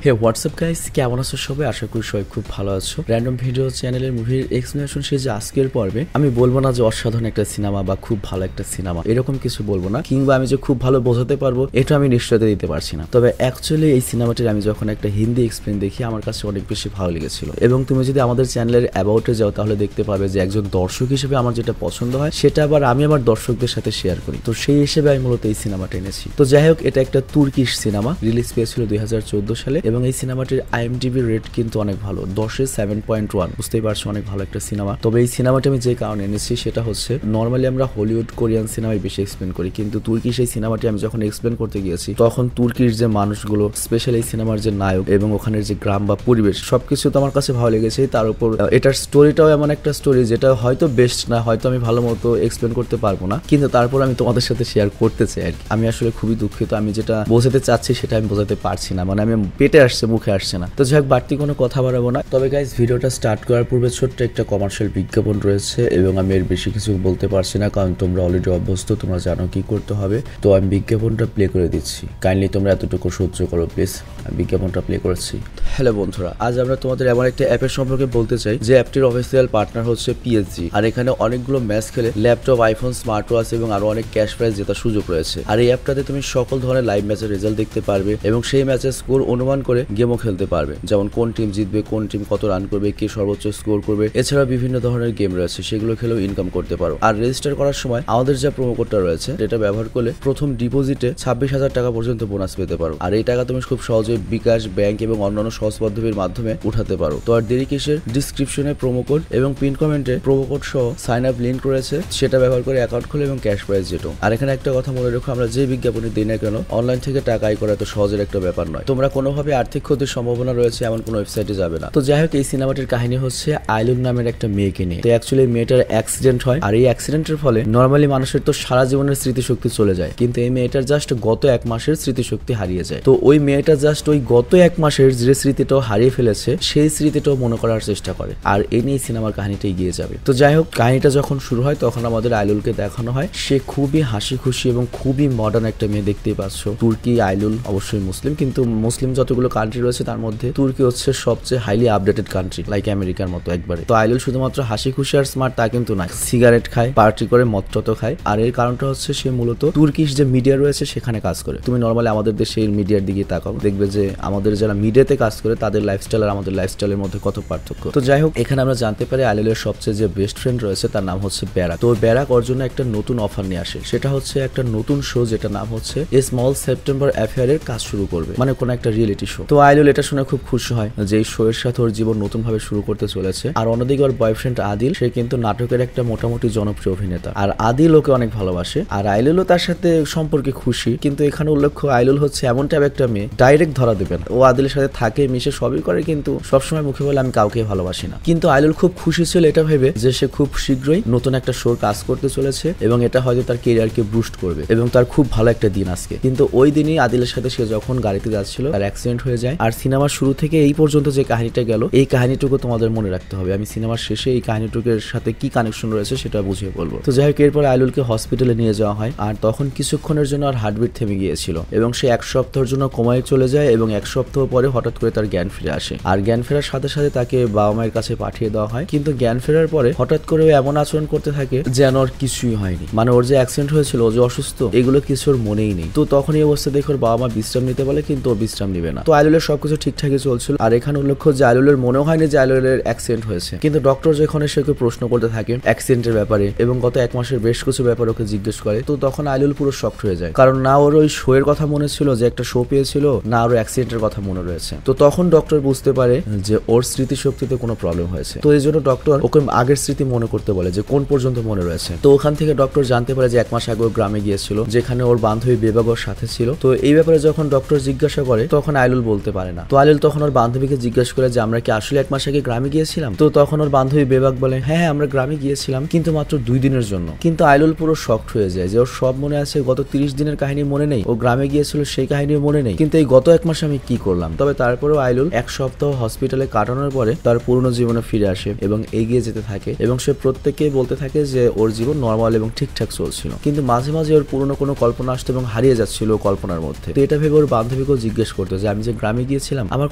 হে WhatsApp guys, কেমন আছো সবাই? আশা করি সবাই খুব ভালো আছো। র্যান্ডম ভিডিও চ্যানেলের মুভির এক্সপ্লেনেশন সিরিজে আজকের পর্বে আমি বলবো না যে অসাধারণ একটা সিনেমা বা খুব ভালো একটা সিনেমা, এরকম কিছু বলবো না, কিংবা আমি যে খুব ভালো বোঝাতে পারবো এটা আমি নিশ্চয়তা দিতে পারছি না। তবে অ্যাকচুয়ালি এই সিনেমাটির আমি যখন একটা হিন্দি এক্সপ্লেন দেখি আমার কাছে অনেক বেশি ভালো লেগেছিল। এবং তুমি যদি আমাদের চ্যানেলের অ্যাবাউটে যাও তাহলে দেখতে পাবে যে একজন দর্শক হিসেবে আমার যেটা পছন্দ হয় সেটা আবার আমি আমার দর্শকদের সাথে শেয়ার করি। তো সেই হিসেবে আমি মূলত এই সিনেমাটা এনেছি। তো যাই হোক, এটা একটা তুর্কিশ সিনেমা, রিলিজ পেয়েছিল 2014 সালে এবং এই সিনেমাটির IMDb রেট কিন্তু অনেক ভালো, 10-এ 7.1। বুঝতেই পারছো অনেক ভালো একটা সিনেমা। তবে এই সিনেমাটা আমি যে কারণে এনেছি সেটা হচ্ছে নর্মালি আমরা হলিউড কোরিয়ান সিনেমায় বেশি এক্সপ্লেন করি, কিন্তু তুর্কিশ এই সিনেমাটি আমি যখন এক্সপ্লেন করতে গিয়েছি তখন তুর্কির যে মানুষগুলো, স্পেশালি এই সিনেমার যে নায়ক এবং ওখানের যে গ্রাম বা পরিবেশ সবকিছু তো আমার কাছে ভালো লেগেছে। তার উপর এটার স্টোরিটাও এমন একটা স্টোরি যেটা হয়তো বেস্ট না, হয়তো আমি ভালো মতো এক্সপ্লেন করতে পারবো না, কিন্তু তারপর আমি তোমাদের সাথে শেয়ার করতে চাই আর কি। আমি আসলে খুবই দুঃখিত, আমি যেটা বোঝাতে চাচ্ছি সেটা আমি বোঝাতে পারছি না, মানে আমি পেটে আসছে মুখে আসছে না। তো যাই হোক, বাড়তি কোনো কথা বাড়াবো না। তবে গাইজ, ভিডিওটা স্টার্ট করার পূর্বে ছোট্ট একটা কমার্শিয়াল বিজ্ঞাপন রয়েছে এবং আমি এর বেশি কিছু বলতে পারছি না কারণ তোমরা অলরেডি অভ্যস্ত, তোমরা জানো কি করতে হবে। তো আমি বিজ্ঞাপনটা প্লে করে দিচ্ছি, কাইন্ডলি তোমরা এতটুকু সহ্য করো প্লিজ। আমি বিজ্ঞাপনটা প্লে করেছি। হ্যালো বন্ধুরা, আজ আমরা তোমাদের এমন একটা অ্যাপের সম্পর্কে বলতে চাই যে অ্যাপটির অফিসিয়াল পার্টনার হচ্ছে PSG, আর এখানে অনেকগুলো ম্যাচ খেলে ল্যাপটপ, আইফোন, স্মার্ট ওয়াচ এবং আরো অনেক ক্যাশ প্রাইজ জেতার সুযোগ রয়েছে। আর এই অ্যাপটাতে তুমি সকল ধরনের লাইভ ম্যাচের রেজাল্ট দেখতে পারবে এবং সেই ম্যাচের স্কোর অনুমান করে গেমও খেলতে পারবে, যেমন কোন টিম জিতবে, কোন টিম কত রান করবে, কে সর্বোচ্চ স্কোর করবে। এছাড়া বিভিন্ন ধরনের গেম রয়েছে, সেগুলো খেলেও ইনকাম করতে পারো। আর রেজিস্টার করার সময় আমাদের যা প্রোমো কোডটা রয়েছে এটা ব্যবহার করলে প্রথম ডিপোজিটে 26,000 টাকা পর্যন্ত বোনাস পেতে পারো। আর এই টাকা তুমি খুব সহজে বিকাশ, ব্যাংক এবং অন্যান্য সহজ পদ্ধতির মাধ্যমে উঠাতে পারো। তো আর দেরি কিসের? ডিসক্রিপশনে প্রোমো কোড এবং পিন কমেন্টে প্রোমো কোড সহ সাইন আপ লিংক রয়েছে, সেটা ব্যবহার করে অ্যাকাউন্ট খোলে এবং ক্যাশ প্রাইজ যেটো। আর এখানে একটা কথা মনে রেখো, আমরা যে বিজ্ঞাপনে দিই না কেন অনলাইন থেকে টাকা আয় করা এত সহজের একটা ব্যাপার নয়। তোমরা কোনোভাবে আর্থিক ক্ষতির সম্ভাবনা রয়েছে এমন কোনো ওয়েবসাইটে যাবে না। তো যাই হোক, এই সিনেমাটির কাহিনী হচ্ছে আইলুন নামের একটা মেয়েকে নিয়ে। তো অ্যাকচুয়ালি মেয়েটার অ্যাক্সিডেন্ট হয়, আর এই অ্যাক্সিডেন্টের ফলে নর্মালি মানুষের তো সারা জীবনের স্মৃতিশক্তি চলে যায়, কিন্তু এই মেয়েটার জাস্ট গত 1 মাসের স্মৃতিশক্তি হারিয়ে যায়। তো ওই মেয়েটা জাস্ট ওই গত 1 মাসের যে স্মৃতিটাও হারিয়ে ফেলেছে সেই স্মৃতিটাও মনে করার চেষ্টা করে, আর এই নিয়ে সিনেমার কাহিনীটা এগিয়ে যাবে। তো যাই হোক, কাহিনীটা যখন শুরু হয় তখন আমাদের আইলুলকে দেখানো হয়, সে খুবই হাসি খুশি এবং খুবই মডার্ন একটা মেয়ে, দেখতেই পাচ্ছ। তুর্কি, আইলুল অবশ্যই মুসলিম, কিন্তু মুসলিম যতগুলো কান্ট্রি রয়েছে তার মধ্যে তুর্কি হচ্ছে সবচেয়ে হাইলি আপডেটেড কান্ট্রি, লাইক আমেরিকার মতো একবারে। তো আইলুল শুধুমাত্র হাসি খুশি আর স্মার্ট তা কিন্তু না, সিগারেট খায়, পার্টি করে, মদ খায়। আর এর কারণটা হচ্ছে সে মূলত তুর্কিশ যে মিডিয়া রয়েছে সেখানে কাজ করে। তুমি নর্মালি আমাদের দেশের মিডিয়ার দিকে তাকাও, দেখবে যে আমাদের যারা মিডিয়াতে কাজ করে তাদের লাইফস্টাইল আর আমাদের লাইফস্টাইলের মধ্যে কত পার্থক্য। তো যাই হোক, এখানে আমরা জানতে পারি আইলুলের সবচেয়ে যে বেস্ট ফ্রেন্ড রয়েছে তার নাম হচ্ছে ব্যারাক। তো ব্যারাক ওর জন্য একটা নতুন অফার নিয়ে আসে, সেটা হচ্ছে একটা নতুন শো যেটা নাম হচ্ছে এ স্মল সেপ্টেম্বর অ্যাফেয়ারের কাজ শুরু করবে, মানে কোন একটা রিয়েলিটি শো। তো আইলুল এটা শুনে খুব খুশি হয় যে এই শো এর সাথে ওর জীবন নতুন ভাবে শুরু করতে চলেছে। আর অন্যদিকে ওর বয়ফ্রেন্ড আদিল, সে কিন্তু নাটকের একটা মোটামুটি জনপ্রিয় অভিনেতা, আর আদিল ওকে অনেক ভালোবাসে, আর আইলুলও তার সাথে সম্পর্কে খুশি। কিন্তু এখানে উল্লেখ্য, আইলুল হচ্ছে এমন টাইপ একটা মেয়ে, ডাইরেক্ট ধরা দেবে না। ও আদিলের সাথে থাকে, মিশে, সবই করে, কিন্তু সবসময় মুখে বলে আমি কাউকে ভালোবাসি না। কিন্তু আইলুল খুব খুশি ছিল এটা ভেবে যে সে খুব শীঘ্রই নতুন একটা শোর কাজ করতে চলেছে এবং এটা হয়তো তার কেরিয়ারকে বুস্ট করবে এবং তার খুব ভালো একটা দিন আজকে। কিন্তু ওই দিনই আদিলের সাথে সে যখন গাড়িতে যাচ্ছিল তার অ্যাক্সিডেন্ট হয়ে যায়। আর সিনেমার শুরু থেকে এই পর্যন্ত যে কাহিনীটা গেল, এই কাহিনীটুকু তোমাদের মনে রাখতে হবে। আমি সিনেমার শেষে এই কাহিনীটুকুর সাথে কি কানেকশন রয়েছে সেটা বুঝিয়ে বলবো। তো যাই হোক, এরপর আইলুলকে হসপিটালে নিয়ে যাওয়া হয়, আর তখন কিছুক্ষণের জন্য আর হার্টবিট থেমে গিয়েছিল এবং সে 1 সপ্তাহের জন্য কোমায় চলে যায় এবং 1 সপ্তাহ পরে হঠাৎ করে তার জ্ঞান ফিরে আসে। আর জ্ঞান ফেরার সাথে সাথে তাকে বাবা মায়ের কাছে পাঠিয়ে দেওয়া হয়, কিন্তু জ্ঞান ফেরার পরে হঠাৎ করে এমন আচরণ করতে থাকে যেন ওর কিছুই হয়নি, মানে ওর যে অ্যাক্সিডেন্ট হয়েছিল, ও যে অসুস্থ, এগুলো কিছু ওর মনেই নেই। তো তখন এই অবস্থা দেখে ওর বাবা মা বিশ্রাম নিতে বলে, কিন্তু ও বিশ্রাম নিবে না। তো আইলুলের সবকিছু ঠিকঠাকই চলছিল, আর এখানে উল্লেখ্য যে আইলুলের মনে হয়নি যে আইলুলের অ্যাক্সিডেন্ট হয়েছে, কিন্তু ডক্টর যখন এসে ওকে প্রশ্ন করতে থাকে অ্যাক্সিডেন্টের ব্যাপারে এবং গত 1 মাসের বেশ কিছু ব্যাপার ওকে জিজ্ঞেস করে, তো তখন আইলুল পুরো শকড হয়ে যায়, কারণ না ওর ওই শো এর কথা মনে ছিল যে একটা শো পেয়েছিল, না ওর অ্যাক্সিডেন্টের কথা মনে রয়েছে। তো তখন ডক্টর বুঝতে পারে যে ওর স্মৃতিশক্তিতে কোনো প্রবলেম হয়েছে। তো এই জন্য ডক্টর ওকে আগের স্মৃতি মনে করতে বলে যে কোন পর্যন্ত মনে রয়েছে। তো ওখান থেকে ডক্টর জানতে পারে যে 1 মাস আগে গ্রামে গিয়েছিল, যেখানে ওর বান্ধবী বেবাগ ওর সাথে ছিল। তো এই ব্যাপারে যখন ডক্টর জিজ্ঞাসা করে তখন আইলুল বলতে পারে না। তো আইলুল তখন ওর বান্ধবীকে জিজ্ঞাসা করে যে আমরা কি আসলে 1 মাস আগে গ্রামে গিয়েছিলাম? তো তখন ওর বান্ধবী বেবাগ বলে হ্যাঁ আমরা গ্রামে গিয়েছিলাম, কিন্তু মাত্র 2 দিনের জন্য। কিন্তু আইলুল পুরো শকড হয়ে যায় যে ওর সব মনে আছে, গত 30 দিনের কাহিনী মনে নেই, ও গ্রামে গিয়েছিল সেই কাহিনীও মনে নেই, কিন্তু এই গত 1 মাস আমি কি করলাম। তবে তারপরেও আইলুল 1 সপ্তাহ হসপিটালে কাটানোর পরে তার পুরনো জীবনে ফিরে আসে এবং এগিয়ে যেতে থাকে এবং সে প্রত্যেককে বলতে থাকে যে ওর জীবন নর্মাল এবং ঠিকঠাক চলছিল, কিন্তু মাঝে মাঝে ওর পুরনো কোনো কল্পনা আসতো এবং হারিয়ে যাচ্ছিল কল্পনার মধ্যে। তো এটা ভেবে ওর বান্ধবীকেও জিজ্ঞেস করতো যে আমি যে গ্রামে গিয়েছিলাম, আমার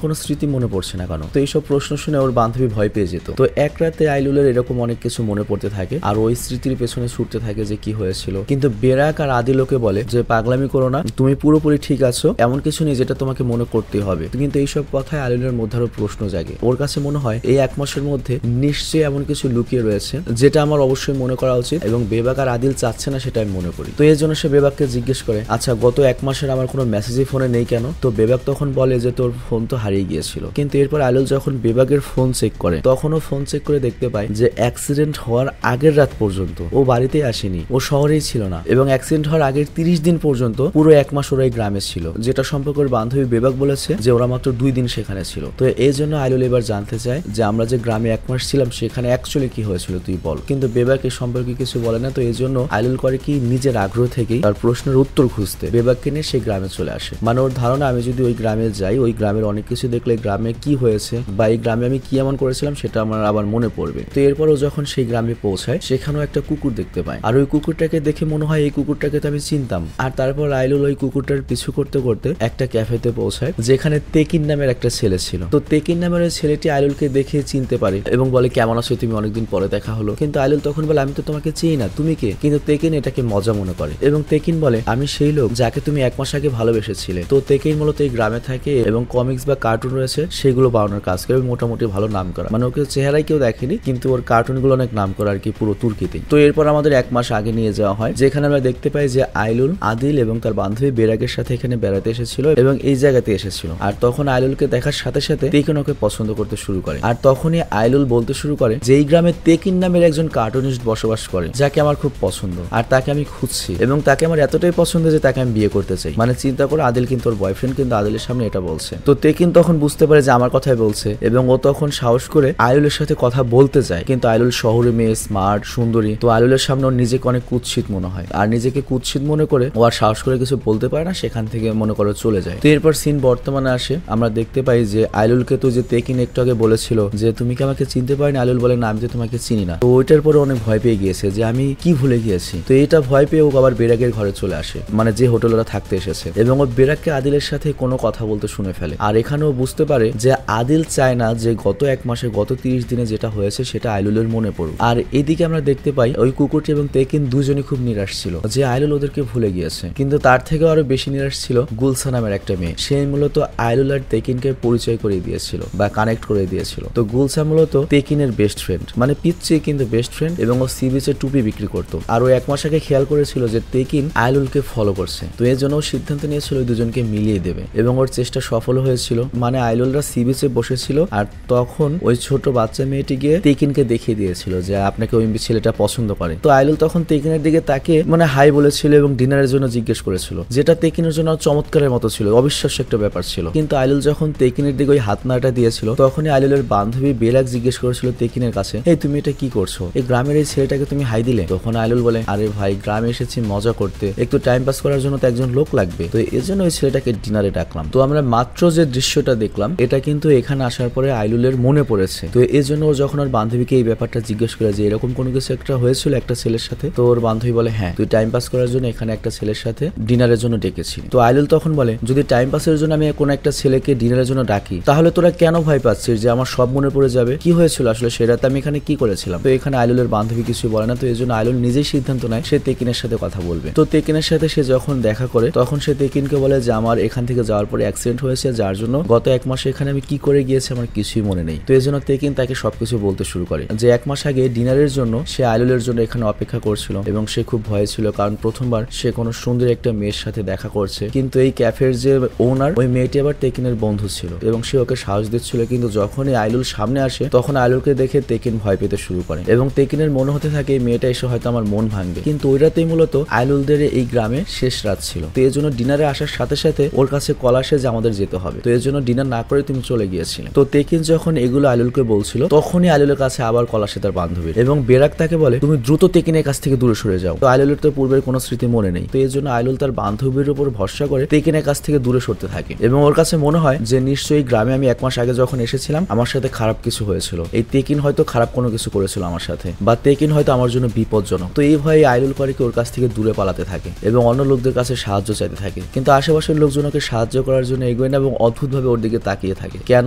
কোনো স্মৃতি মনে পড়ছে না কেন। তো এইসব প্রশ্ন শুনে ওর বান্ধবী ভয় পেয়ে যেত। তো এক রাতে আইলুলের এরকম অনেক কিছু মনে পড়তে থাকে আর ওই স্মৃতির পেছনে ছুটতে থাকে যে কি হয়েছিল। কিন্তু বেরাক আর আদিল ওকে বলে যে পাগলামি করো না, তুমি পুরোপুরি ঠিক আছো, এমন কিছু নেই যেটা তোমাকে মনে করতে হবে। কিন্তু এইসব কথায় আইলুলের মধ্যে আরো প্রশ্ন জাগে। ওর কাছে মনে হয় এই 1 মাসের মধ্যে নিশ্চয়ই এমন কিছু লুকিয়ে রয়েছে যেটা আমার অবশ্যই মনে করা উচিত এবং বেবাক আর আদিল চাচ্ছে না সেটা আমি মনে করি। তো এর জন্য সে বেবাককে জিজ্ঞেস করে, আচ্ছা গত 1 মাসের আমার কোনো মেসেজই ফোনে নেই কেন? তো বেবাক তখন বলে যে তোর ফোন তো হারিয়ে গিয়েছিল। কিন্তু এরপর আইলুল যখন বেবাকের ফোন চেক করে তখনও ফোন চেক করে দেখতে পায় যে অ্যাক্সিডেন্ট হওয়ার আগের রাত পর্যন্ত ও বাড়িতেই আসেনি, ও শহরেই ছিল না এবং অ্যাক্সিডেন্ট হওয়ার আগের 30 দিন পর্যন্ত পুরো 1 মাস ওরা এই গ্রামে ছিল, যেটা সম্পর্কে ওর বান্ধবী বেবাক বলেছে যে ওরা মাত্র 2 দিন সেখানে ছিল। তো এই জন্য আইলুল এবার জানতে চায় যে আমরা যে গ্রামে 1 মাস ছিলাম সেখানে অ্যাকচুয়ালি কি হয়েছিল তুই বল। কিন্তু বেবাক এই সম্পর্কে কিছু বলে না। তো এই জন্য আইলুল করে কি নিজের আগ্রহ থেকেই তার প্রশ্নের উত্তর খুঁজতে বেবাককে নিয়ে সেই গ্রামে চলে আসে। মানে ওর ধারণা আমি যদি ওই গ্রামে যাই, ওই গ্রামের অনেক কিছু দেখলে গ্রামে কি হয়েছে বা এই গ্রামে আমি কি এমন করেছিলাম সেটা আমার আবার মনে পড়বে। তো এরপরও যখন সেই গ্রামে পৌঁছায় সেখানেও একটা কুকুর দেখতে পায় আর ওই কুকুরটাকে দেখে মনে হয় এই কুকুরটাকে তো আমি চিনতাম। আর তারপর আইলুল ওই কুকুরটার পিছু করতে করতে একটা ক্যাফেতে পৌঁছায় যেখানে তেকিন নামের একটা ছেলে ছিল। তো তেকিন নামের ওই ছেলেটি আইলুলকে দেখে চিনতে পারে এবং বলে কেমন আছো তুমি, অনেকদিন পরে দেখা হলো। কিন্তু আইলুল তখন বলে আমি তো তোমাকে চিনি না, তুমি কে? কিন্তু তেকিন এটাকে মজা মনে করে এবং তেকিন বলে আমি সেই লোক যাকে তুমি 1 মাস আগে ভালোবেসেছিলে। তো তেকিন মূলত এই গ্রামে থাকে এবং কমিক্স বা কার্টুন রয়েছে সেগুলো বানানোর কাজ করে, মোটামুটি ভালো নাম করা। মানে ওকে চেহারায় কেউ দেখেনি কিন্তু ওর কার্টুন গুলো অনেক নাম করা আর কি পুরো তুর্কিতে। তো এরপর আমাদের 1 মাস আগে নিয়ে যাওয়া হয় যেখানে আমরা দেখতে পাই যে আইলুল, আদিল এবং তার বান্ধবী বেরাগের সাথে এখানে বেড়াতে এসেছিল এবং এই জায়গাতে এসেছিল। আর তখন আইলুলকে দেখার সাথে সাথে তেকিন ওকে পছন্দ করতে শুরু করে। আর তখনই আইলুল বলতে শুরু করে যে এই গ্রামে তেকিন নামের একজন কার্টুনিস্ট বসবাস করে যাকে আমার খুব পছন্দ আর তাকে আমি খুঁজছি এবং তাকে আমার এতটাই পছন্দ যে তাকে আমি বিয়ে করতে চাই। মানে চিন্তা করে আদিল কিন্তু ওর বয়ফ্রেন্ড কিন্তু আদিলের সামনে এটা বলছে। তো তেকিন তখন বুঝতে পারে যে আমার কথাই বলছে এবং ও তখন সাহস করে আইলুলের সাথে কথা বলতে যায়। কিন্তু আইলুল শহরে মেয়ে, স্মার্ট, সুন্দরী। তো আইলুলের সামনে ওর নিজেকে অনেক কুৎসিত মনে হয় আর নিজেকে কুৎসিত মনে করে ও আর সাহস করে কিছু বলতে পারে না, সেখান থেকে মনে করে চলে যায়। তো এরপর সিন বর্তমানে আসে, আমরা দেখতে পাই যে আইলুলকে তো যে তেকিন একটু আগে বলেছিল যে তুমি কি আমাকে চিনতে পারোনি, আইলুল বলে না আমি তো তোমাকে চিনি না। তো ওইটার পরে অনেক ভয় পেয়ে গিয়েছে যে আমি কি ভুলে গিয়েছি। তো এটা ভয় পেয়ে ও আবার বেরাগের ঘরে চলে আসে, মানে যে হোটেল ওরা থাকতে এসেছে, এবং ও বেরাগকে আদিলের সাথে কোনো কথা বলতে শুনে ফেলে। আর এখানেও বুঝতে পারে যে আদিল চায় না যে গত 1 মাসে গত 30 দিনে যেটা হয়েছে সেটা আইলুলের মনে পড়ুক। আর এদিকে আমরা দেখতে পাই ওই কুকুরটি এবং তেকিন দুজনই খুব নিরাশ ছিল যে আইলুল ওদেরকে ভুলে গিয়েছে। কিন্তু তার থেকে আরো বেশি নিরাশ ছিল গুলসা নামের একটা মেয়ে। সে মূলত আইলুল আর তেকিনকে পরিচয় করিয়ে দিয়েছিল বা কানেক্ট করে দিয়েছিল। তো গুলসা মূলত তেকিনের বেস্ট ফ্রেন্ড, মানে পিচ্ছি কিন্তু বেস্ট ফ্রেন্ড, এবং ও সি বিচে টুপি বিক্রি করতো। আর ও 1 মাস আগে খেয়াল করেছিল যে তেকিন আইলুলকে ফলো করছে। তো এর জন্য ও সিদ্ধান্ত নিয়েছিল ওই দুজনকে মিলিয়ে দেবে এবং ওর চেষ্টা সফল হয়েছিল। মানে আইলুলরা সি বিচে বসেছিল আর তখন ওই ছোট বাচ্চা মেয়েটি গিয়ে তেকিনকে দেখিয়ে দিয়েছিল যে আপনাকে ওই ছেলেটা পছন্দ করে। তো আইলুল তখন তেকিনের দিকে তাকে মানে হাই বলেছিল এবং ডিনারের জন্য জিজ্ঞেস করেছিল, যেটা তেকিনের জন্য চমৎকারের মতো ছিল, অবিশ্বাস্য একটা ব্যাপার ছিল। কিন্তু আইলুল যখন তেকিনের দিকে ওই হাত নাড়াটা দিয়েছিল তখনই আইলুলের বান্ধবী বেরাগ জিজ্ঞেস করেছিল তেকিনের কাছে, এই তুমি এটা কি করছো, এই গ্রামের এই ছেলেটাকে তুমি হাই দিলে? তখন আইলুল বলে আরে ভাই গ্রামে এসেছি মজা করতে, একটু টাইম পাস করার জন্য তো একজন লোক লাগবে, তো এর জন্য ওই ছেলেটাকে ডিনারে ডাকলাম। তো আমরা মাত্র যে দৃশ্যটা দেখলাম এটা কিন্তু এখানে আসার পরে আইলুলের মনে পড়েছে। তো এর জন্য ও যখন ওর বান্ধবীকে এই ব্যাপারটা জিজ্ঞেস করে যে এরকম কোনো কিছু একটা হয়েছিল একটা ছেলের সাথে, তো ওর বান্ধবী বলে হ্যাঁ তুই টাইম পাস করার জন্য এখানে একটা ছেলের সাথে ডিনারের জন্য ডেকেছি। তো আইলুল তখন বলে যদি টাইম পাসের জন্য আমি কোনো একটা ছেলেকে ডিনারের জন্য ডাকি তাহলে তোরা কেন ভয় পাচ্ছিস যে আমার সব মনে পড়ে যাবে, কি হয়েছিল আসলে সে রাতে আমি এখানে কি করেছিলাম? তো এখানে আইলুলের বান্ধবী কিছু বলে না। তো এই জন্য আইলুল নিজেই সিদ্ধান্ত নেয় সে তেকিনের সাথে কথা বলবে। তো তেকিনের সাথে সে যখন দেখা করে তখন সে তেকিনকে বলে যে আমার এখান থেকে যাওয়ার পরে অ্যাক্সিডেন্ট হয়েছে যার জন্য গত 1 মাসে এখানে আমি কি করে গিয়েছি আমার কিছুই মনে নেই। তো এই জন্য তেকিন তাকে সবকিছু বলতে শুরু করে যে 1 মাস আগে ডিনারের জন্য সে আইলুলের জন্য এখানে অপেক্ষা করছিল এবং সে খুব ভয়ে ছিল কারণ প্রথমবার সে কোনো সুন্দর একটা মেয়ের সাথে দেখা করছে। কিন্তু এই ক্যাফের যে ওনার ওই মেয়েটি আবার তেকিনের বন্ধু ছিল এবং সে ওকে সাহস দিচ্ছিল। কিন্তু যখনই আইলুল সামনে আসে তখন আইলুলকে দেখে তেকিন ভয় পেতে শুরু করে এবং তেকিনের মনে হতে থাকে এই মেয়েটা এসে হয়তো আমার মন ভাঙবে। কিন্তু ওই রাতেই মূলত আইলুলদের এই গ্রামে শেষ রাত ছিল। তো এই জন্য ডিনারে আসার সাথে সাথে ওর কাছে কল আসে যে আমাদের যেতে হবে। তো এর জন্য ডিনার না করে তুমি চলে গিয়েছিলে। তো তেকিন যখন এগুলো আইলুলকে বলছিল তখনই আইলুলের কাছে আবার কল আসে তার বান্ধবীর এবং বেরাক তাকে বলে তুমি দ্রুত তেকিনের কাছ থেকে দূরে সরে যাও। তো আইলুলের তো পূর্বের কোনো স্মৃতি মনে নেই। তো এর জন্য আইলুল তার বান্ধবীর উপর ভরসা করে তেকিনের কাছ থেকে দূরে সরতে থাকে এবং ওর কাছে মনে হয় যে নিশ্চয়ই গ্রামে আমি 1 মাস আগে যখন এসেছিলাম আমার সাথে খারাপ কিছু হয়েছিল, এই তেকিন হয়তো খারাপ কোনো কিছু করেছিল আমার সাথে বা তেকিন হয়তো আমার জন্য বিপজ্জনক। তো এই ভয়ে আইলুল করে কি ওর কাছ থেকে দূরে পালাতে থাকে এবং অন্য লোকদের কাছে সাহায্য চাইতে থাকে। কিন্তু আশেপাশের লোকজনকে সাহায্য করার জন্য এগোয় না এবং অদ্ভুতভাবে ওর দিকে তাকিয়ে থাকে। কেন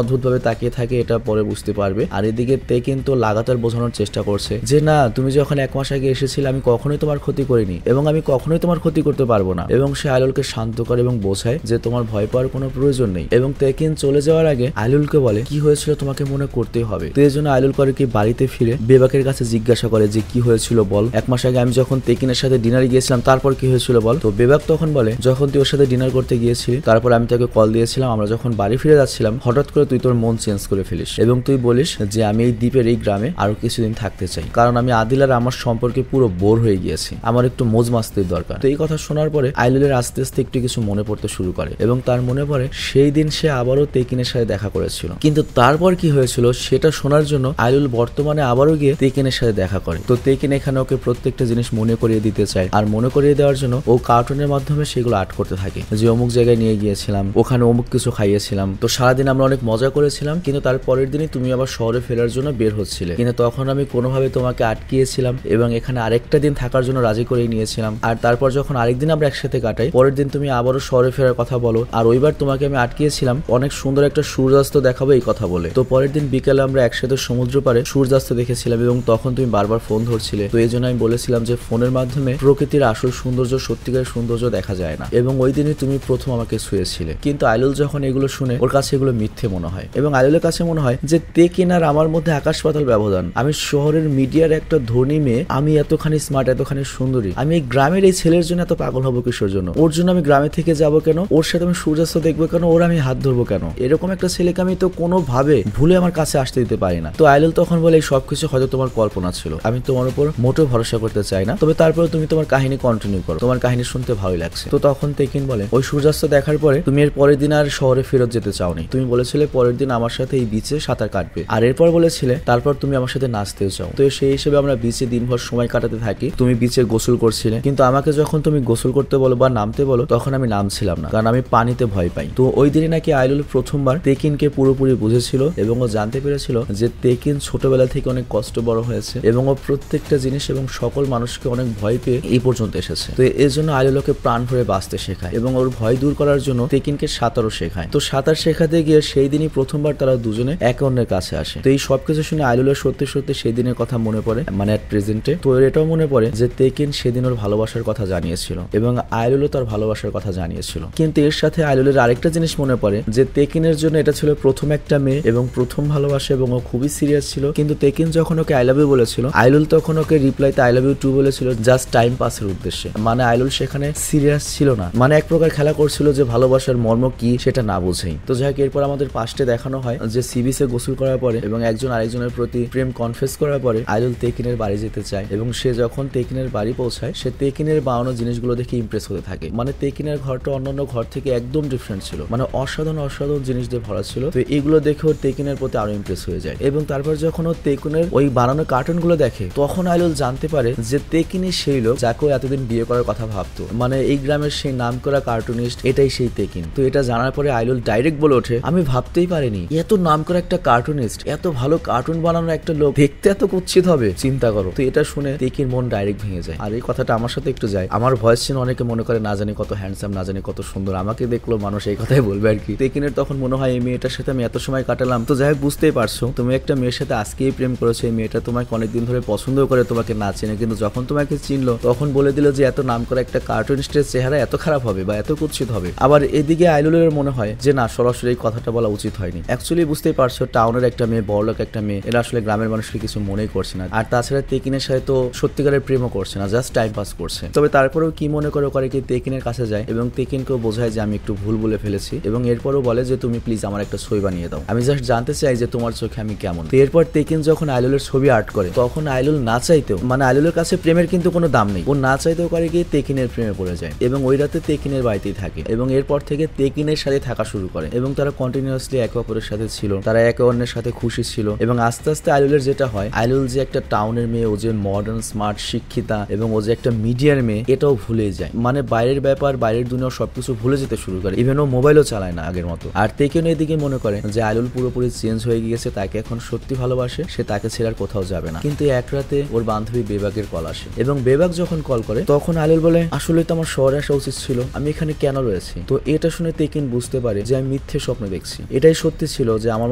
অদ্ভুতভাবে তাকিয়ে থাকে এটা পরে বুঝতে পারবে। আর এদিকে তেকিন তো লাগাতার বোঝানোর চেষ্টা করছে যে না, তুমি যখন 1 মাস আগে এসেছিলে আমি কখনোই তোমার ক্ষতি করিনি এবং আমি কখনোই তোমার ক্ষতি করতে পারবো না। এবং সে আইলুলকে শান্ত করে এবং বোঝায় যে তোমার ভয় পাওয়ার কোনো প্রয়োজন নেই। এবং তেকিন চলে যাওয়ার আগে আইলুলকে বলে কি হয়েছিল তোমাকে মনে করতেই হবে। তো এই জন্য আইলুল করে কি বাড়িতে ফিরে বেবাকের কাছে জিজ্ঞাসা করে যে কি হয়েছিল বল, 1 মাস আগে আমি যখন তেকিনের সাথে ডিনারে গিয়েছিলাম তারপর কি হয়েছিল বল। তো বেবাক তখন বলে যখন তুই ওর সাথে ডিনার করতে গিয়েছিলি তারপর আমি তাকে কল দিয়েছিলাম, আমরা যখন বাড়ি ফিরে যাচ্ছিলাম হঠাৎ করে তুই তোর মন চেঞ্জ করে ফেলিস এবং তুই বলিস যে আমি এই দ্বীপের এই গ্রামে আরো কিছুদিন থাকতে চাই, কারণ আমি আদিল আর আমার সম্পর্কে পুরো বোর হয়ে গিয়েছি, আমার একটু মজ মাস্তির দরকার। তো এই কথা শোনার পরে আইলুলের আস্তে আস্তে একটু কিছু মনে পড়তে শুরু করে এবং তার মনে পড়ে সেই দিন সে আবারও তেকিনের সাথে দেখা করেছিল। কিন্তু তারপর কি হয়েছিল সেটা শোনার জন্য আইলুল বর্তমানে আবারও গিয়ে তেকিনের সাথে দেখা করে। তো তেকিন এখানে ওকে প্রত্যেকটা জিনিস মনে করিয়ে দিতে চায় আর মনে করিয়ে দেওয়ার জন্য ও কার্টুনের মাধ্যমে সেগুলো আর্ট করতে থাকে যে অমুক জায়গায় নিয়ে গিয়েছিলাম, ওখানে অমুক কিছু খাইয়েছিলাম, তো সারাদিন আমরা অনেক মজা করেছিলাম, কিন্তু তার পরের দিনই তুমি আবার শহরে ফেরার জন্য বের হচ্ছিলে, কিন্তু তখন আমি কোনোভাবে তোমাকে আটকিয়েছিলাম এবং এখানে আরেকটা দিন থাকার জন্য রাজি করে নিয়েছিলাম। আর তারপর যখন আরেকদিন আমরা একসাথে কাটাই, পরের দিন তুমি আবারও শহরে ফেরার কথা বলো আর ওইবার তোমাকে আমি আটকিয়েছিলাম অনেক সুন্দর একটা সূর্যাস্ত দেখাবো এই কথা বলে। তো পরের দিন বিকেলে আমরা একসাথে সমুদ্র পাড়ে সূর্যাস্ত দেখেছিলাম এবং তখন তুমি বারবার ফোন ধরছিলে। তো এই জন্য আমি বলেছিলাম যে ফোনের মাধ্যমে প্রকৃতির আসল সৌন্দর্য, সত্যিকারের সৌন্দর্য দেখা যায় না এবং ওই দিনই তুমি প্রথম আমাকে ছুঁয়েছিলে। কিন্তু আইলুল যখন এগুলো শুনে ওর কাছে এগুলো মিথ্যে মনে হয় এবং আইলুলের কাছে মনে হয় যে তেকিন আর আমার মধ্যে আকাশ পাতাল ব্যবধান। আমি শহরের মিডিয়ার একটা ধনী মেয়ে, আমি এতখানি স্মার্ট, এতখানি সুন্দরী, আমি এই গ্রামের এই ছেলের জন্য এত পাগল হবো কিসের জন্য? ওর জন্য আমি গ্রামে থেকে যাবো কেন? ওর সাথে আমি সূর্যাস্ত দেখবো কেন? ওর আমি হাত ধরবো কেন? এরকম একটা ছেলেকে আমি তো কোনোভাবে ভুলে আমার কাছে আসতে দিতে পারি না। তো আইলুল তখন বলে এই সবকিছু হয়তো তোমার কল্পনা ছিল, আমি তোমার উপর মোটেও ভরসা করতে চাই না, তবে তারপরে তুমি তোমার কাহিনী কন্টিনিউ করো, তোমার কাহিনী শুনতে ভালোই লাগছে। তো তখন তেকিন বলে ওই সূর্যাস্ত দেখার পরে তুমি এর পরের দিন আর শহরে ফেরত যেতে চাওনি, তুমি বলেছিলে পরের দিন আমার সাথে এই বিচে সাঁতার কাটবে আর এরপর বলেছিলে তারপর তুমি আমার সাথে নাচতেও চাও। তো সেই হিসেবে আমরা বিচে দিনভর সময় কাটাতে থাকি, তুমি বিচে গোসল করছিলে, কিন্তু আমাকে যখন তুমি গোসল করতে বলো বা নামতে বলো তখন আমি নামছিলাম না, কারণ আমি পানিতে ভয় পাই। তো ওই দিনই নাকি আইলুল প্রথমবার তেকিনকে পুরোপুরি বুঝেছিল এবং ও জানতে পেরেছিল যে তেকিন ছোটবেলা থেকে অনেক কষ্ট বড় হয়েছে এবং ও প্রত্যেকটা জিনিস এবং সকল মানুষকে অনেক ভয় পেয়ে এই পর্যন্ত এসেছে। তো এর জন্য আইলুল ওকে প্রাণ ভরে বাঁচতে শেখায় এবং ওর ভয় দূর করার জন্য তেকিনকে সাঁতারও শেখায়। তো সাঁতার শেখাতে গিয়ে সেই দিনই প্রথমবার তারা দুজনে একে অন্যের কাছে আসে। তো এই সবকিছু শুনে আইলুলের সত্যি সত্যি সেই দিনের কথা মনে পড়ে, মানে এট প্রেজেন্টে। তো এটাও মনে পড়ে যে তেকিন সেদিন ওর ভালোবাসার কথা জানিয়েছিল এবং আইলুলও তার ভালোবাসার কথা জানিয়েছিল। কিন্তু এর সাথে আইলুলের আরেকটা জিনিস মনে পড়ে যে তেকিনের জন্য এটা ছিল প্রথম একটা মেয়ে এবং প্রথম ভালোবাসা এবং ও খুবই সিরিয়াস ছিল। কিন্তু তেকিন যখন ওকে আই লাভ ইউ বলেছিল, আইলুল তখন ওকে রিপ্লাইতে আই লাভ ইউ টু বলেছিল জাস্ট টাইম পাসের উদ্দেশ্যে। মানে আইলুল সেখানে সিরিয়াস ছিল না, মানে এক প্রকার খেলা করছিল যে ভালোবাসার মর্ম কি সেটা না বুঝেই। তো যাই হোক, এরপর আমাদের পাস্টে দেখানো হয় যে সি বিচে গোসল করার পরে এবং একজন আরেকজনের প্রতি প্রেম কনফেস করার পরে আইলুল তেকিনের বাড়ি যেতে চায় এবং সে যখন তেকিনের বাড়ি পৌঁছায় সে তেকিনের বানানো জিনিসগুলো দেখে ইমপ্রেস হতে থাকে। মানে তেকিনের ঘরটা অন্যান্য ঘর থেকে একদম ডিফারেন্ট ছিল, মানে অসাধারণ অসাধারণ জিনিস দিয়ে ভরা ছিল। তো এগুলো দেখে ওর তেকিনের প্রতি আরো ইমপ্রেস হয়ে যায় এবং তারপর যখন ও তেকিনের ওই বানানো কার্টুন গুলো দেখে তখন আইলুল জানতে পারে যে তেকিনই সেই লোক যাকে এতদিন বিয়ে করার কথা ভাবতো, মানে এই গ্রামের সেই নামকরা কার্টুনিস্ট এটাই সেই তেকিন। তো এটা জানার পরে আইলুল ডাইরেক্ট বলে ওঠে আমি ভাবতেই পারিনি এত নামকরা একটা কার্টুনিস্ট, এত ভালো কার্টুন বানানো একটা লোক দেখতে এত কুৎসিত হবে, চিন্তা করো। তো এটা শুনে তেকির মন ডাইরেক্ট ভেঙে যায়। আর এই কথাটা আমার সাথে একটু যায়, আমার ভয়েস শুনে অনেকে মনে করে না জানি কত হ্যান্ডসাম, না জানি কত সুন্দর, আমাকে দেখলো মানুষ এই কথাই বলবে আর কি। তেকিনের তখন মনে হয় এই মেয়েটার সাথে আমি এত সময় কাটালাম। তো যাই হোক, বুঝতেই পারছো তুমি একটা মেয়ের সাথে আজকেই প্রেম করেছো, এই মেয়েটা তোমাকে অনেকদিন ধরে পছন্দ করে তোমাকে না চেনে, কিন্তু যখন তোমাকে চিনলো তখন বলে দিল যে এত নাম করা একটা কার্টুনিস্টের চেহারা এত খারাপ হবে বা এত কুৎসিত হবে। আবার এদিকে আইলুলের মনে হয় যে না, সরাসরি এই কথাটা বলা উচিত হয়নি। অ্যাকচুয়ালি বুঝতেই পারছো টাউনের একটা মেয়ে, বড়লোক একটা মেয়ে, এরা আসলে গ্রামের মানুষকে কিছু মনেই করছে না। আর তাছাড়া তেকিনের সাথে তো সত্যিকারের প্রেমও করছে না, জাস্ট টাইম পাস করছে। তবে তারপরেও কি মনে করে কি তেকিনের কাছে যায় এবং তেকিনকেও বোঝায় যে আমি একটু ভুল বলে ফেলেছি এবং এরপরও বলে যে তুমি প্লিজ আমার একটা ছবি বানিয়ে দাও, আমি জাস্ট জানতে চাই যে তোমার চোখে আমি কেমন। তো এরপর তেকিন যখন আইলুলের ছবি আর্ট করে তখন আইলুল না চাইতেও, মানে আইলুলের কাছে প্রেমের কিন্তু কোনো দাম নেই, ও না চাইতেও করে গিয়ে তেকিনের প্রেমে পড়ে যায় এবং ওই রাতে তেকিনের বাড়িতেই থাকে এবং এরপর থেকে তেকিনের সাথে থাকা শুরু করে এবং তারা কন্টিনিউয়াসলি একে অপরের সাথে ছিল, তারা একে অন্যের সাথে খুশি ছিল এবং আস্তে আস্তে আইলুলের যেটা হয়, আইলুল যে একটা টাউনের মেয়ে, ও যে মডার্ন স্মার্ট শিক্ষিতা এবং ও যে একটা মিডিয়ার মেয়ে এটাও ভুলে যায়। মানে বাইরের ব্যাপার, বাইরের দুনিয়া সবকিছু ভুলে যেতে শুরু করে, ইভেন ও মোবাইলও চালায় না আগের মতো। আর তেকিন এদিকে মনে করে যে আইলুল পুরোপুরি চেঞ্জ হয়ে গিয়েছে, তাকে এখন সত্যি ভালোবাসে, সে তাকে ছেড়ে আর কোথাও যাবে না। কিন্তু এক রাতে ওর বান্ধবী বেবাকের কল আসে এবং বেবাক যখন কল করে তখন আইলুল বলে আসলে তো আমার শহরে আসা উচিত ছিল, আমি এখানে কেন রয়েছি। তো এটা শুনে তেকিন বুঝতে পারে যে আমি মিথ্যে স্বপ্ন দেখছি। এটাই সত্যি ছিল যে আমার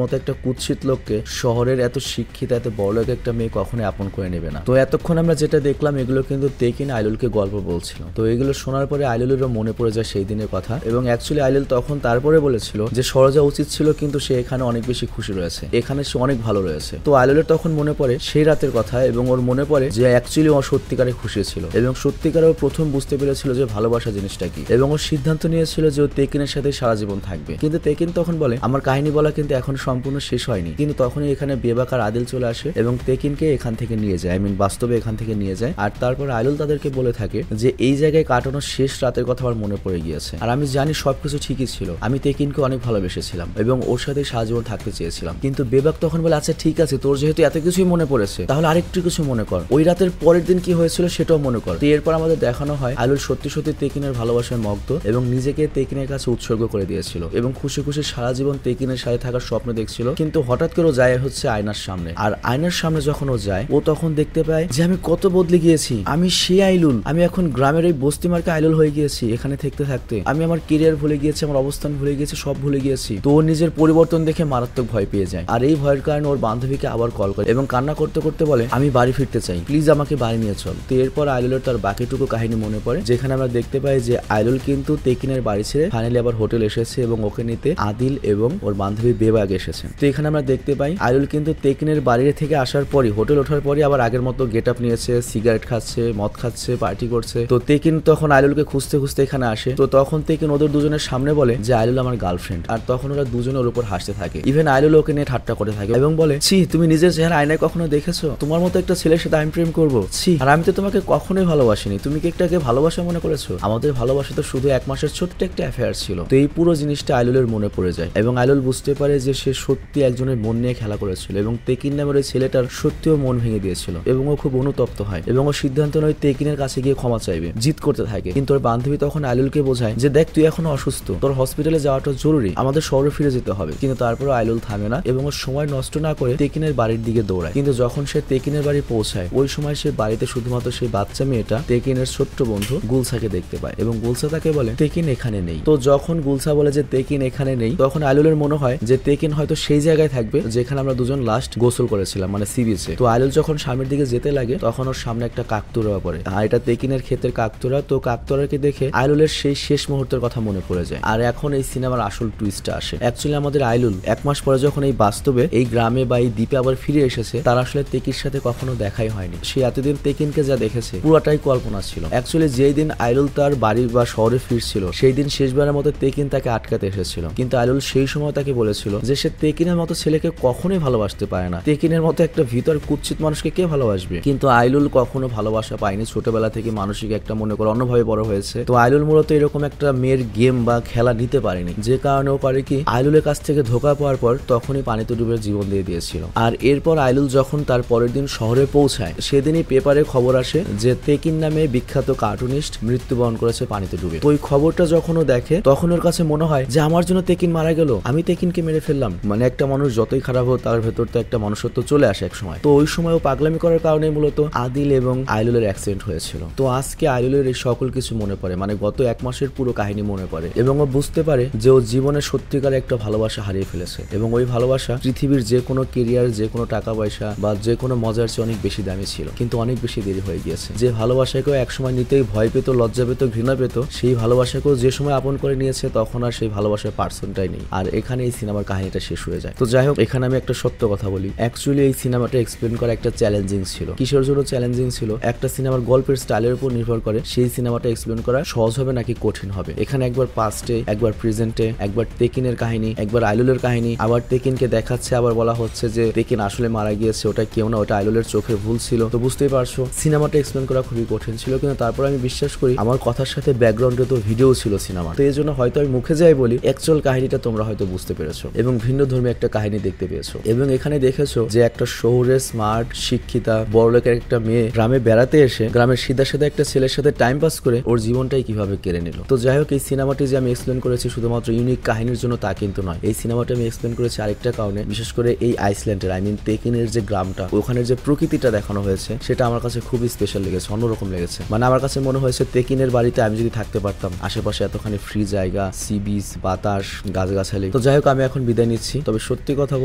মতো একটা কুৎসিত লোককে শহরের এত শিক্ষিত এত বড়লোক একটা মেয়ে কখনোই আপন করে নেবে না। তো এতক্ষণ আমরা যেটা দেখলাম এগুলো কিন্তু তেকিন আইলুলকে গল্প বলছিল। তো এগুলো শোনার পরে আইলুলেরও মনে পড়ে যায় সেই দিনের কথা, এবং অ্যাকচুয়ালি আইলুল তখন তারপরে বলেছিল যে সরজা উচিত ছিল, কিন্তু সে এখানে অনেক বেশি খুশি রয়েছে, এখানে সে অনেক ভালো রয়েছে। তো আইলুলের তখন মনে পড়ে সেই রাতের কথা, এবং ওর মনে পড়ে যে অ্যাকচুয়ালি ও সত্যিকারে খুশি ছিল এবং সত্যিকারে ও প্রথম বুঝতে পেরেছিল যে ভালোবাসা জিনিসটা কি, এবং ও সিদ্ধান্ত নিয়েছিল যে ও তেকিনের সাথে সারা জীবন থাকবে। কিন্তু তেকিন তখন বলে আমার কাহিনী বলা কিন্তু এখন সম্পূর্ণ শেষ হয়নি। কিন্তু তখনই এখানে বেবাক আর আদিল চলে আসে এবং তেকিনকে এখান থেকে নিয়ে যায়, বাস্তবে এখান থেকে নিয়ে যায়। আর তারপর আইলুল তাদেরকে বলে থাকে যে এই জায়গায় কাটানো শেষ রাতের কথা আমার মনে পড়ে গিয়েছে, আর আমি জানি সবকিছু ঠিকই ছিল, আমি তেকিনকে অনেক ভালোবেসেছিলাম এবং ওর সাথে সারা জীবন থাকতে চেয়েছিলাম। কিন্তু বেবাক তখন বলে আচ্ছা ঠিক আছে, তোর যেহেতু এত কিছুই মনে পড়েছে তাহলে আরেকটু কিছু মনে কর, ওই রাতের পরের দিন কি হয়েছিল সেটাও মনে কর। তো এরপর আমাদের দেখানো হয় আইলুল সত্যি সত্যি তেকিনের ভালোবাসায় মগ্ন এবং নিজেকে তেকিনের কাছে উৎসর্গ করে দিয়েছিল এবং খুশি খুশি সারা জীবন তেকিনের সাথে থাকার স্বপ্ন দেখছিল। কিন্তু হঠাৎ করে ও যায় হচ্ছে আয়নার সামনে, আর আয়নার সামনে যখন ও যায় ও তখন দেখতে পায় যে আমি কত বদলে গিয়েছি, আমি সেই আইলুল, আমি এখন গ্রামের এই বস্তি মার্কা আইলুল হয়ে গিয়েছি। এখানে থাকতে থাকতে আমি আমার কেরিয়ার ভুলে গিয়েছি, আমার অবস্থান ভুলে গিয়েছি, সব ভুলে গিয়েছি। তো ওর নিজের পরিবর্তন দেখে মারাত্মক ভয় পেয়ে যায়, আর এই ভয়ের কারণে ওর বান্ধবীকে আবার কল করে এবং কান্না করতে করতে বলে আমি বাড়ি ফিরতে চাই, প্লিজ আমাকে বাড়ি নিয়ে চল। তো এরপর আইলুলের তার বাকিটুকু কাহিনী মনে পড়ে, যেখানে আমরা দেখতে পাই যে আইলুল কিন্তু তেকিনের বাড়ি ছেড়ে ফাইনালি আবার হোটেল এসেছে এবং ওকে নিতে আদিল এবং ওর বান্ধবী বেবাগ এসেছে। তো এখানে আমরা দেখতে পাই আইলুল কিন্তু তেকিনের বাড়ি থেকে আসার পরই হোটেল ওঠার পরই আবার আগের মতো গেট আপ নিয়েছে, সিগারেট খাচ্ছে, মদ খাচ্ছে, পার্টি করছে। তো তেকিন তখন আইলুলকে খুঁজতে খুঁজতে এখানে আসে। তো তখন তেকিন ওদের দুজনের সামনে বলে যে আইলুল আমার গার্লফ্রেন্ড, আর তখন ওরা দুজনে ওর উপর হাসতে থাকে। ইভেন আইলুল ওকে নিয়ে ঠাট্টা করে থাকে এবং বলে ছি তুমি নিজের চেহারা আয়নায় কখনো দেখেছো? তোমার মতো একটা ছেলের সাথে আমি প্রেম করবো? ছি, আর আমি তো তোমাকে কখনোই ভালোবাসিনি, তুমি কি একটাকে ভালোবাসা মনে করেছো? আমাদের ভালোবাসা তো শুধু 1 মাসের ছোট্ট একটা অ্যাফেয়ার ছিল। তো এই পুরো জিনিসটা আইলুলের মনে পড়ে যায় এবং আইলুল বুঝতে পারে যে সে সত্যি একজনের মন নিয়ে খেলা করেছিল এবং তেকিন নামের ওই ছেলেটার সত্যিও মন ভেঙে দিয়েছিল এবং ও খুব অনুতপ্ত হয় এবং ও সিদ্ধান্ত নেয় তেকিনের কাছে গিয়ে ক্ষমা চাইবে, জিদ করতে থাকে। কিন্তু ওর বান্ধবী তখন আইলুলকে বোঝায় যে দেখ তুই এখনো অসুস্থ, তোর হসপিটালে যাওয়াটা জরুরি, আমাদের শহরে ফিরে যেতে হবে। কিন্তু তারপরে আইলুল থামে না এবং ওর সময় নষ্ট না করে তেকিনের বাড়ির দিকে দৌড়ায়। কিন্তু যখন সে তেকিনের বাড়ি পৌঁছায় ওই সময় সে বাড়িতে শুধুমাত্র সেই বাচ্চা মেয়েটা তেকিনের ছোট্ট বন্ধু গুলসাকে দেখতে পায় এবং গুলসা তাকে বলে তেকিন এখানে নেই। তো যখন গুলসা বলে যে তেকিন এখানে নেই তখন আইলুলের মনে হয় যে তেকিন হয়তো সেই জায়গায় থাকবে যেখানে আমরা দুজন লাস্ট গোসল করেছিলাম, মানে সি বিচে। তো আইলুল যখন সামনের দিকে যেতে লাগে তখন ওর সামনে একটা কাকতুরা পড়ে, আর এটা তেকিনের ক্ষেতের কাকতুরা। তো কাকতুরাকে দেখে আইলুলের সেই শেষ মুহূর্তের কথা মনে পড়ে যায়। আর এখন এই সিনেমার আসল টুইস্টটা আসে। অ্যাকচুয়ালি আমাদের আইলুল 1 মাস পরে যখন এই বাস্তবে এই গ্রামে বা এই দ্বীপে আবার ফিরে এসেছে, তার আসলে তেকির সাথে কখনো দেখাই হয়নি। সে এতদিন তেকিনকে যা দেখেছে পুরোটাই কল্পনা ছিল। অ্যাকচুয়ালি যেই দিন আইলুল তার বাড়ি বা শহরে ফিরছিল সেই দিন শেষবারের মতো তেকিন তাকে আটকাতে এসেছিল, কিন্তু আইলুল সেই সময় তাকে বলেছিল যে সে তেকিনের মতো ছেলেকে কখনোই ভালোবাসতে পারে না, তেকিনের মতো একটা ভিতর কুৎসিত মানুষকে কে ভালোবাসবে। কিন্তু আইলুল কখনো ভালোবাসা পায়নি, ছোটবেলা থেকে মানসিক একটা মনে করে অন্যভাবে বড় হয়েছে। তো আইলুল মূলত এরকম একটা মেয়ের গেম বা খেলা নিতে পারেনি, যে কারণে ও করে কি আইলুলের কাছ থেকে ধোকা পাওয়ার পর তখনই পানিতে ডুবে জীবন দিয়ে দিয়েছিল। আর এরপর আইলুল যখন তার পরের দিন শহরে পৌঁছায় সেদিনই পেপারে খবর আসে যে তেকিন নামে বিখ্যাত কার্টুনিস্ট মৃত্যুবরণ করেছে পানিতে ডুবে। তো ওই খবরটা যখন ও দেখে তখন ওর কাছে মনে হয় যে আমার জন্য তেকিন মারা গেল, আমি তেকিনকে মেরে ফেললাম। মানে একটা মানুষ যতই খারাপ হোক তার ভেতর তো একটা মনুষ্যত্ব চলে আসে এক সময়। তো ওই সময় ও পাগলামি করার কারণে মূলত আদিল এবং আইলুলের অ্যাক্সিডেন্ট হয়েছিল। তো আজকে আইলুলের এই সকল কিছু মনে পড়ে, মানে গত 1 মাসের পুরো কাহিনী মনে পড়ে এবং ও বুঝতে পারে যে ও জীবনে সত্যিকার একটা ভালোবাসা হারিয়ে ফেলেছে এবং ওই ভালোবাসা পৃথিবীর যে কোনো কেরিয়ার, যে কোনো টাকা পয়সা বা যে কোনো মজার চেয়ে অনেক বেশি দামি ছিল, কিন্তু অনেক বেশি দেরি হয়ে গিয়েছে। যে ভালোবাসাকেও একসময় নিতেই ভয় পেত, লজ্জা পেত, ঘৃণা পেত, সেই ভালোবাসাকেও যে সময় আপন করে নিয়েছে তখন আর সেই ভালোবাসার পার্সনটাই নেই। আর এখানে এই সিনেমার কাহিনীটা শেষ হয়ে যায়। তো যাই হোক, এখানে আমি একটা সত্য কথা বলি, অ্যাকচুয়ালি এই সিনেমাটা এক্সপ্লেন করা একটা চ্যালেঞ্জিং ছিল। কিসের জন্য চ্যালেঞ্জিং ছিল? একটা সিনেমার গল্পের স্টাইলের উপর নির্ভর করে সেই সিনেমাটা এক্সপ্লেন করা সহজ হবে নাকি কঠিন হবে। এখানে একবার পাস্টে, একবার প্রেজেন্টে, একবার তেকিনের কাহিনী, একবার আইলুলের কাহিনী, আবার তেকিনকে দেখাচ্ছে, আবার বলা হচ্ছে যে তেকিন আসলে মারা গিয়েছে, ওটা কেউ না, ওটা আইলুলের চোখের ভুল ছিল। তো বুঝতেই পারছো সিনেমাটা এক্সপ্লেন করা খুবই কঠিন ছিল, কিন্তু তারপর আমি বিশ্বাস করি আমার কথার সাথে ব্যাকগ্রাউন্ডে তো ভিডিও ছিল সিনেমা। তো এই জন্য হয়তো আমি মুখে যাই বলি অ্যাকচুয়াল কাহিনীটা তোমরা হয়তো বুঝতে পেরেছো এবং ভিন্ন ধর্মী একটা কাহিনী দেখতে পেয়েছো। এবং এখানে দেখেছো যে একটা শহরে স্মার্ট শিক্ষিতা বড়লোকের একটা মেয়ে গ্রামে বেড়াতে এসে গ্রামের সিধা সাদা একটা ছেলের সাথে টাইম পাস করে ওর জীবনটাই কিভাবে কেড়ে নিল। তো যাই হোক, এই সিনেমাটি যে আমি এক্সপ্লেন করেছি শুধুমাত্র ইউনিক কাহিনীর জন্য তা কিন্তু নয়। এই সিনেমাটা আমি এক্সপ্লেন করেছি আরেকটা কারণে, বিশেষ করে এই আইসল্যান্ডের তেকিনের যে গ্রামটা, ওখানের যে প্রকৃতিটা দেখানো হয়েছে সেটা আমার কাছে খুবই স্পেশাল লেগেছে, অন্যরকম লেগেছে। মানে আমার কাছে মনে হয়েছে তেকিনের বাড়িতে আমি যদি থাকতে পারতাম, আশেপাশে এতখানি ফ্রি জায়গা, জায়গা, সি বিচ, বাতাস, গাছগাছালি। তো যাই হোক, আমি এখন বিদায় নিচ্ছি। তবে সত্যি কথা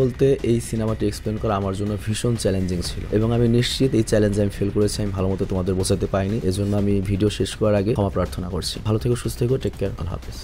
বলতে এই সিনেমাটি এক্সপ্লেন করা আমার জন্য ভীষণ চ্যালেঞ্জিং ছিল এবং আমি নিশ্চিত এই চ্যালেঞ্জে আমি ফেল করেছি। আমি ভালো মতো তোমাদের বোঝাতে পারিনি, এজন্য আমি ভিডিও শেষ করার আগে ক্ষমা প্রার্থনা করছি। ভালো থেকো, সুস্থ থেকো, টেক কেয়ার, আল্লাহ হাফেজ।